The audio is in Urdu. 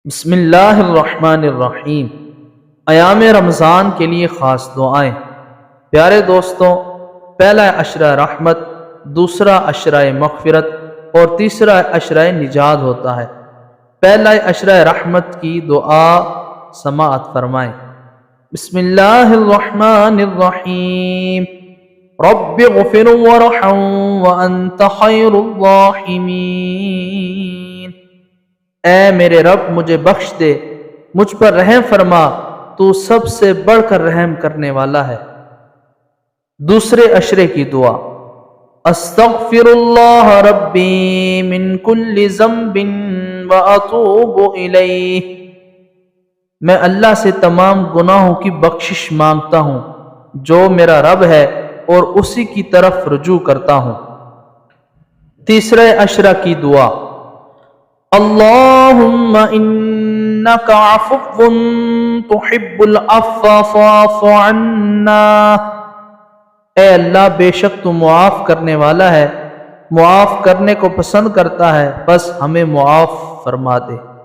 بسم اللہ الرحمن الرحیم۔ ایام رمضان کے لیے خاص دعائیں۔ پیارے دوستوں، پہلا عشرہ رحمت، دوسرا عشرہ مغفرت اور تیسرا عشرہ نجات ہوتا ہے۔ پہلا عشرہ رحمت کی دعا سماعت فرمائیں۔ بسم اللہ الرحمن الرحیم۔ رب اغفر وارحم وانت خیر الراحمین۔ اے میرے رب مجھے بخش دے، مجھ پر رحم فرما، تو سب سے بڑھ کر رحم کرنے والا ہے۔ دوسرے عشرے کی دعا۔ استغفر اللہ ربی من کل ذنب واتوب الیہ۔ میں اللہ سے تمام گناہوں کی بخشش مانگتا ہوں جو میرا رب ہے اور اسی کی طرف رجوع کرتا ہوں۔ تیسرے عشرہ کی دعا۔ اللہم انک عفو تحب العفو فاعف عنا۔ اے اللہ، بے شک تو معاف کرنے والا ہے، معاف کرنے کو پسند کرتا ہے، بس ہمیں معاف فرما دے۔